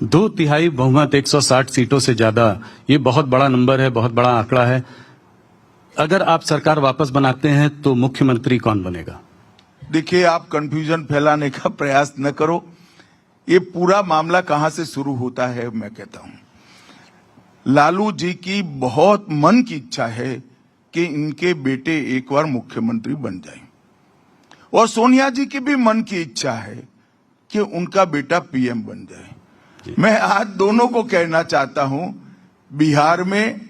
2/3 बहुमत 160 सीटों से ज्यादा, ये बहुत बड़ा नंबर है, बहुत बड़ा आंकड़ा है। अगर आप सरकार वापस बनाते हैं तो मुख्यमंत्री कौन बनेगा? देखिए, आप कंफ्यूजन फैलाने का प्रयास न करो। ये पूरा मामला कहां से शुरू होता है, मैं कहता हूं, लालू जी की बहुत मन की इच्छा है कि इनके बेटे एक बार मुख्यमंत्री बन जाएं, और सोनिया जी की भी मन की इच्छा है कि उनका बेटा पीएम बन जाए। मैं आज दोनों को कहना चाहता हूं, बिहार में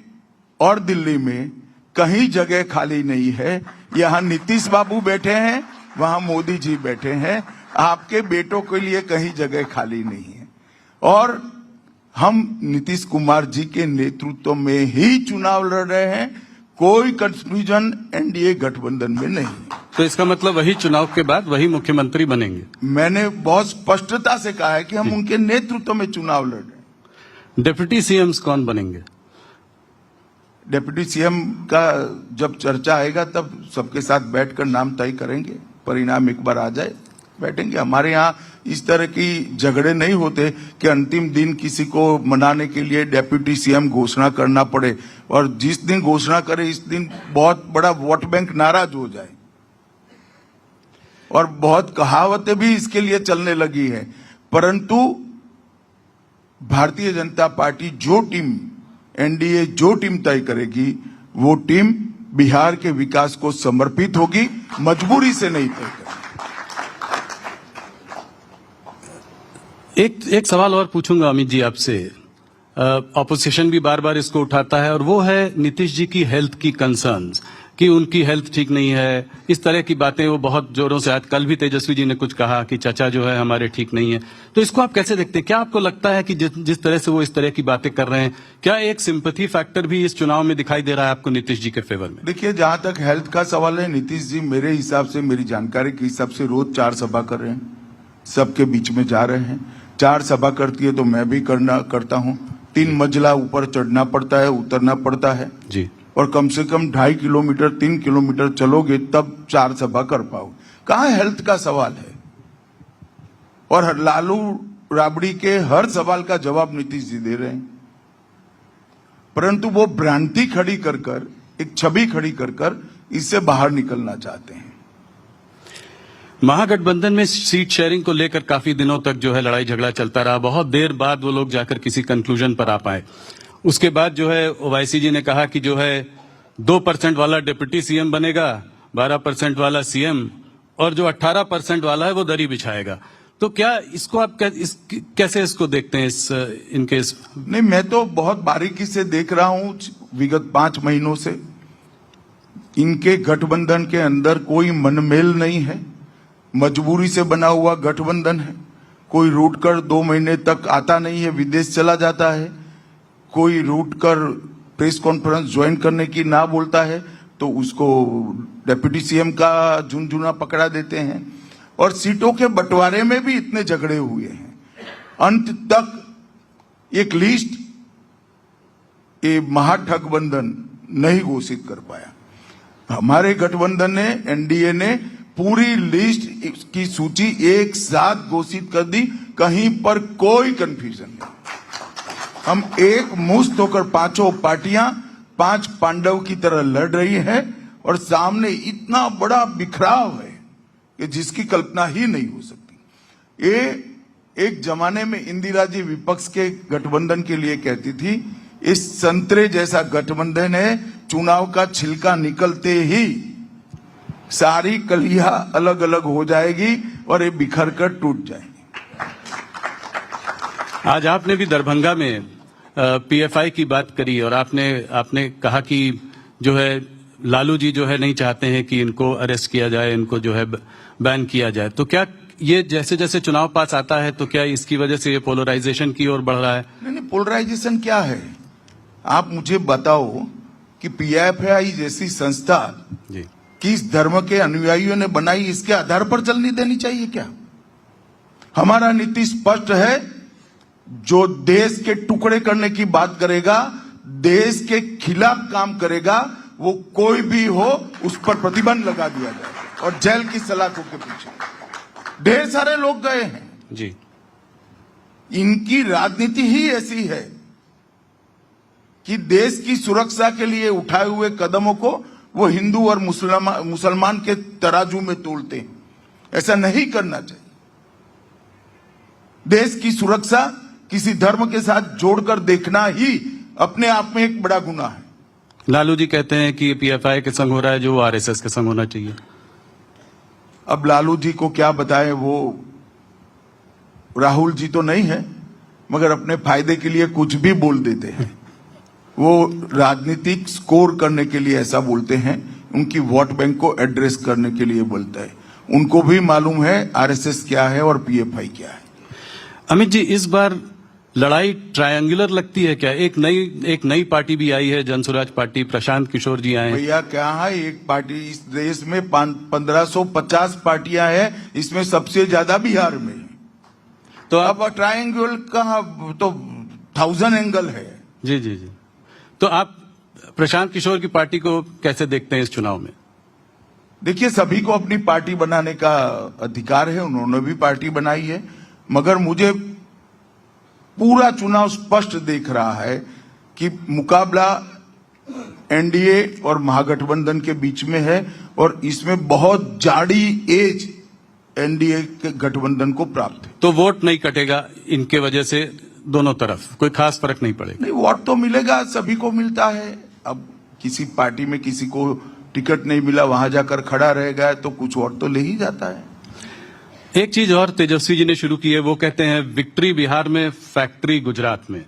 और दिल्ली में कहीं जगह खाली नहीं है। यहां नीतीश बाबू बैठे हैं, वहां मोदी जी बैठे हैं। आपके बेटों के लिए कहीं जगह खाली नहीं है, और हम नीतीश कुमार जी के नेतृत्व में ही चुनाव लड़ रहे हैं। कोई कंफ्यूजन एनडीए गठबंधन में नहीं। तो इसका मतलब वही चुनाव के बाद वही मुख्यमंत्री बनेंगे? मैंने बहुत स्पष्टता से कहा है कि हम उनके नेतृत्व में चुनाव लड़ रहे हैं। डिप्टी सीएम्स कौन बनेंगे? डिप्टी सीएम का जब चर्चा आएगा तब सबके साथ बैठकर नाम तय करेंगे। परिणाम एक बार आ जाए, बैठेंगे। हमारे यहाँ इस तरह की झगड़े नहीं होते कि अंतिम दिन किसी को मनाने के लिए डिप्टी सीएम घोषणा करना पड़े, और जिस दिन घोषणा करे इस दिन बहुत बड़ा वोट बैंक नाराज हो जाए। और बहुत कहावतें भी इसके लिए चलने लगी है। परंतु भारतीय जनता पार्टी जो टीम, एनडीए जो टीम तय करेगी, वो टीम बिहार के विकास को समर्पित होगी, मजबूरी से नहीं तय करेगी। एक सवाल और पूछूंगा अमित जी आपसे। ऑपोजिशन भी बार बार इसको उठाता है, और वो है नीतीश जी की हेल्थ की कंसर्न्स, कि उनकी हेल्थ ठीक नहीं है, इस तरह की बातें वो बहुत जोरों से। आज कल भी तेजस्वी जी ने कुछ कहा कि चाचा जो है हमारे ठीक नहीं है। तो इसको आप कैसे देखते हैं? क्या आपको लगता है कि जिस तरह से वो इस तरह की बातें कर रहे हैं, क्या एक सिंपैथी फैक्टर भी इस चुनाव में दिखाई दे रहा है आपको नीतीश जी के फेवर में? देखिए, जहां तक हेल्थ का सवाल है, नीतीश जी मेरे हिसाब से, मेरी जानकारी के हिसाब से रोज 4 सभा कर रहे हैं, सबके बीच में जा रहे हैं। 4 सभा करती है तो मैं भी करता हूं। 3 मंजिला ऊपर चढ़ना पड़ता है, उतरना पड़ता है जी, और कम से कम 2.5 किलोमीटर 3 किलोमीटर चलोगे तब 4 सभा कर पाओगे। कहां हेल्थ का सवाल है? और लालू राबड़ी के हर सवाल का जवाब नीतीश जी दे रहे हैं, परंतु वो भ्रांति खड़ी कर एक छवि खड़ी कर इससे बाहर निकलना चाहते हैं। महागठबंधन में सीट शेयरिंग को लेकर काफी दिनों तक जो है लड़ाई झगड़ा चलता रहा। बहुत देर बाद वो लोग जाकर किसी कंक्लूजन पर आ पाए। उसके बाद जो है ओवैसी जी ने कहा कि जो है 2% वाला डिप्टी सीएम बनेगा, 12% वाला सीएम, और जो 18% वाला है वो दरी बिछाएगा। तो क्या इसको आप कैसे इसको देखते हैं? इनके नहीं, मैं तो बहुत बारीकी से देख रहा हूं विगत 5 महीनों से। इनके गठबंधन के अंदर कोई मनमेल नहीं है, मजबूरी से बना हुआ गठबंधन है। कोई रूट कर 2 महीने तक आता नहीं है, विदेश चला जाता है। कोई रूट कर प्रेस कॉन्फ्रेंस ज्वाइन करने की ना बोलता है तो उसको डिप्टी सीएम का झुनझुना पकड़ा देते हैं। और सीटों के बंटवारे में भी इतने झगड़े हुए हैं, अंत तक एक लिस्ट ये महागठबंधन नहीं घोषित कर पाया। हमारे गठबंधन ने, एनडीए ने पूरी लिस्ट की सूची एक साथ घोषित कर दी। कहीं पर कोई कंफ्यूजन नहीं। हम एक मुश्त होकर 5 पार्टियां 5 पांडव की तरह लड़ रही हैं, और सामने इतना बड़ा बिखराव है कि जिसकी कल्पना ही नहीं हो सकती। ये एक जमाने में इंदिरा जी विपक्ष के गठबंधन के लिए कहती थी, इस संतरे जैसा गठबंधन है, चुनाव का छिलका निकलते ही सारी कलियां अलग अलग हो जाएगी और ये बिखर कर टूट जाएगी। आज आपने भी दरभंगा में पीएफआई की बात करी, और आपने कहा कि जो है लालू जी जो है नहीं चाहते हैं कि इनको अरेस्ट किया जाए, इनको जो है बैन किया जाए। तो क्या ये जैसे जैसे चुनाव पास आता है तो क्या इसकी वजह से ये पोलराइजेशन की ओर बढ़ रहा है? नहीं, पोलराइजेशन क्या है? आप मुझे बताओ कि पीएफआई जैसी संस्था जी किस धर्म के अनुयायियों ने बनाई, इसके आधार पर चलनी देनी चाहिए क्या? हमारा नीति स्पष्ट है, जो देश के टुकड़े करने की बात करेगा, देश के खिलाफ काम करेगा, वो कोई भी हो उस पर प्रतिबंध लगा दिया जाए और जेल की सलाखों के पीछे ढेर सारे लोग गए हैं। जी, इनकी राजनीति ही ऐसी है कि देश की सुरक्षा के लिए उठाए हुए कदमों को वो हिंदू और मुसलमान के तराजू में तोलते हैं। ऐसा नहीं करना चाहिए। देश की सुरक्षा किसी धर्म के साथ जोड़कर देखना ही अपने आप में एक बड़ा गुनाह है। लालू जी कहते हैं कि पीएफआई के संग हो रहा है जो आरएसएस के संग होना चाहिए। अब लालू जी को क्या बताएं, वो राहुल जी तो नहीं है, मगर अपने फायदे के लिए कुछ भी बोल देते हैं। वो राजनीतिक स्कोर करने के लिए ऐसा बोलते हैं, उनकी वोट बैंक को एड्रेस करने के लिए बोलता है। उनको भी मालूम है आरएसएस क्या है और पीएफआई क्या है। अमित जी, इस बार लड़ाई ट्रायंगुलर लगती है क्या? एक नई पार्टी भी आई है, जनसुराज पार्टी, प्रशांत किशोर जी आए हैं। भैया क्या है, एक पार्टी इस देश में 1550 पार्टियां हैं, इसमें सबसे ज्यादा बिहार में है। तो अब ट्रायंगल का तो 1000 एंगल है। जी जी जी। तो आप प्रशांत किशोर की पार्टी को कैसे देखते हैं इस चुनाव में? देखिए, सभी को अपनी पार्टी बनाने का अधिकार है, उन्होंने भी पार्टी बनाई है, मगर मुझे पूरा चुनाव स्पष्ट दिख रहा है कि मुकाबला एनडीए और महागठबंधन के बीच में है और इसमें बहुत जाड़ी एज एनडीए के गठबंधन को प्राप्त है। तो वोट नहीं कटेगा इनके वजह से, दोनों तरफ कोई खास फर्क नहीं पड़ेगा? नहीं, वोट तो मिलेगा, सभी को मिलता है। अब किसी पार्टी में किसी को टिकट नहीं मिला, वहां जाकर खड़ा रह गया तो कुछ वोट तो ले ही जाता है। एक चीज और तेजस्वी जी ने शुरू की है, वो कहते हैं विक्ट्री बिहार में, फैक्ट्री गुजरात में।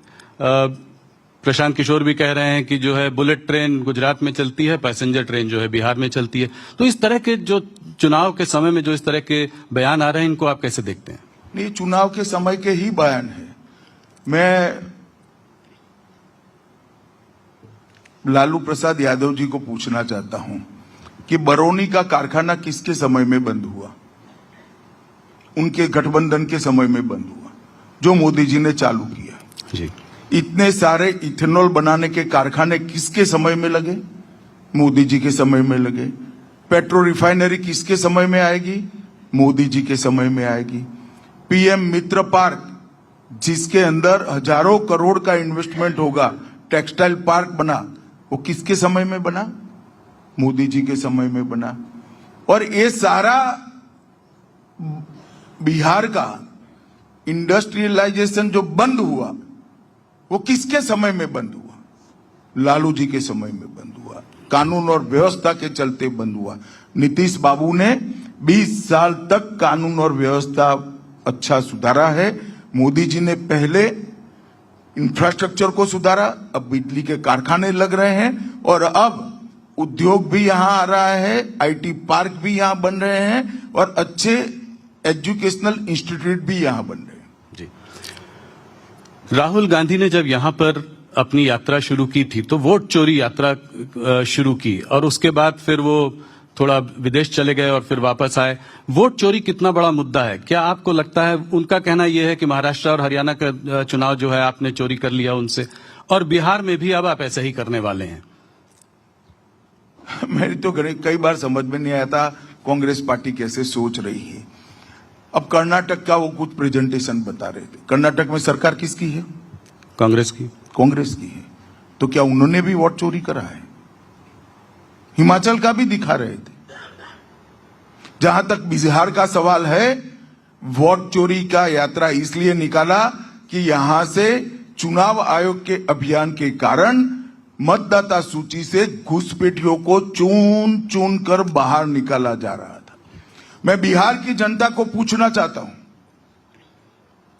प्रशांत किशोर भी कह रहे हैं कि जो है बुलेट ट्रेन गुजरात में चलती है, पैसेंजर ट्रेन जो है बिहार में चलती है। तो इस तरह के जो चुनाव के समय में जो इस तरह के बयान आ रहे हैं, इनको आप कैसे देखते हैं? नहीं, चुनाव के समय के ही बयान है। मैं लालू प्रसाद यादव जी को पूछना चाहता हूं कि बरौनी का कारखाना किसके समय में बंद हुआ? उनके गठबंधन के समय में बंद हुआ, जो मोदी जी ने चालू किया। जी। इतने सारे इथेनॉल बनाने के कारखाने किसके समय में लगे? मोदी जी के समय में लगे। पेट्रो रिफाइनरी किसके समय में आएगी? मोदी जी के समय में आएगी। पीएम मित्र पार्क, जिसके अंदर हजारों करोड़ का इन्वेस्टमेंट होगा, टेक्सटाइल पार्क बना, वो किसके समय में बना? मोदी जी के समय में बना। और ये सारा बिहार का इंडस्ट्रियलाइजेशन जो बंद हुआ, वो किसके समय में बंद हुआ? लालू जी के समय में बंद हुआ। कानून और व्यवस्था के चलते बंद हुआ। नीतीश बाबू ने 20 साल तक कानून और व्यवस्था अच्छा सुधारा है। मोदी जी ने पहले इंफ्रास्ट्रक्चर को सुधारा, अब बिजली के कारखाने लग रहे हैं और अब उद्योग भी यहां आ रहा है, आईटी पार्क भी यहां बन रहे हैं और अच्छे एजुकेशनल इंस्टीट्यूट भी यहां बन रहे हैं। जी। राहुल गांधी ने जब यहां पर अपनी यात्रा शुरू की थी तो वोट चोरी यात्रा शुरू की और उसके बाद फिर वो थोड़ा विदेश चले गए और फिर वापस आए। वोट चोरी कितना बड़ा मुद्दा है? क्या आपको लगता है, उनका कहना यह है कि महाराष्ट्र और हरियाणा का चुनाव जो है आपने चोरी कर लिया उनसे, और बिहार में भी अब आप ऐसा ही करने वाले हैं? मेरी तो कई बार समझ में नहीं आता कांग्रेस पार्टी कैसे सोच रही है। अब कर्नाटक का वो कुछ प्रेजेंटेशन बता रहे थे। कर्नाटक में सरकार किसकी है? कांग्रेस की। कांग्रेस की है। तो क्या उन्होंने भी वोट चोरी करा है? हिमाचल का भी दिखा रहे थे। जहां तक बिहार का सवाल है, वोट चोरी का यात्रा इसलिए निकाला कि यहां से चुनाव आयोग के अभियान के कारण मतदाता सूची से घुसपैठियों को चुन चुन कर बाहर निकाला जा रहा था। मैं बिहार की जनता को पूछना चाहता हूं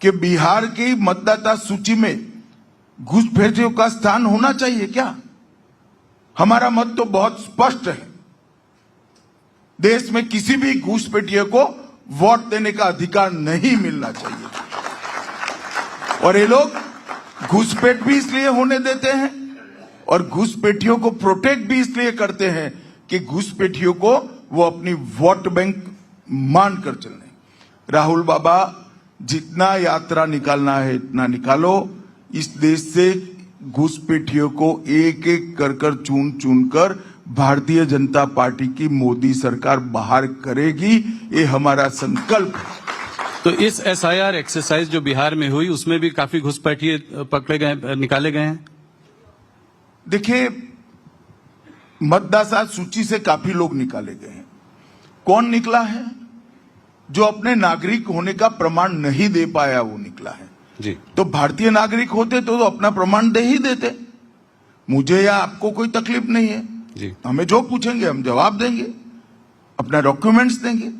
कि बिहार की मतदाता सूची में घुसपैठियों का स्थान होना चाहिए क्या? हमारा मत तो बहुत स्पष्ट है। देश में किसी भी घुसपैठिए को वोट देने का अधिकार नहीं मिलना चाहिए। और ये लोग घुसपैठ भी इसलिए होने देते हैं और घुसपैठियों को प्रोटेक्ट भी इसलिए करते हैं कि घुसपैठियों को वो अपनी वोट बैंक मानकर चलने। राहुल बाबा, जितना यात्रा निकालना है इतना निकालो। इस देश से घुसपैठियों को एक एक कर चुन चुन कर भारतीय जनता पार्टी की मोदी सरकार बाहर करेगी, ये हमारा संकल्प है। तो इस एसआईआर एक्सरसाइज जो बिहार में हुई उसमें भी काफी घुसपैठिए पकड़े गए, निकाले गए हैं। देखिए, मतदाता सूची से काफी लोग निकाले गए हैं। कौन निकला है? जो अपने नागरिक होने का प्रमाण नहीं दे पाया वो निकला है जी। तो भारतीय नागरिक होते तो अपना प्रमाण दे ही देते। मुझे या आपको कोई तकलीफ नहीं है जी। हमें जो पूछेंगे हम जवाब देंगे, अपना डॉक्यूमेंट्स देंगे।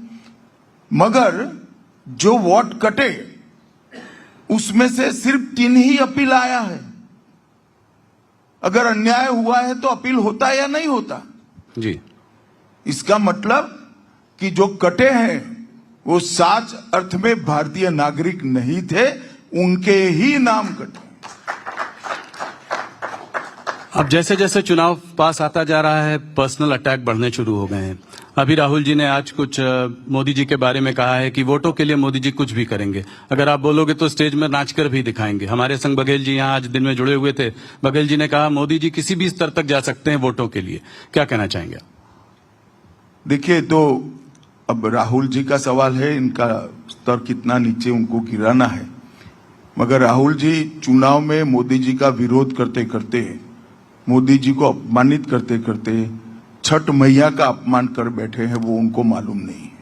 मगर जो वोट कटे उसमें से सिर्फ 3 ही अपील आया है। अगर अन्याय हुआ है तो अपील होता है या नहीं होता जी। इसका मतलब कि जो कटे हैं वो सच अर्थ में भारतीय नागरिक नहीं थे, उनके ही नाम कटे। अब जैसे जैसे चुनाव पास आता जा रहा है पर्सनल अटैक बढ़ने शुरू हो गए हैं। अभी राहुल जी ने आज कुछ मोदी जी के बारे में कहा है कि वोटों के लिए मोदी जी कुछ भी करेंगे, अगर आप बोलोगे तो स्टेज में नाचकर भी दिखाएंगे। हमारे संग बघेल जी यहाँ आज दिन में जुड़े हुए थे। बघेल जी ने कहा मोदी जी किसी भी स्तर तक जा सकते हैं वोटों के लिए। क्या कहना चाहेंगे? देखिए, तो अब राहुल जी का सवाल है, इनका स्तर कितना नीचे उनको गिराना है। मगर राहुल जी चुनाव में मोदी जी का विरोध करते करते, मोदी जी को अपमानित करते करते छठ मैया का अपमान कर बैठे हैं, वो उनको मालूम नहीं।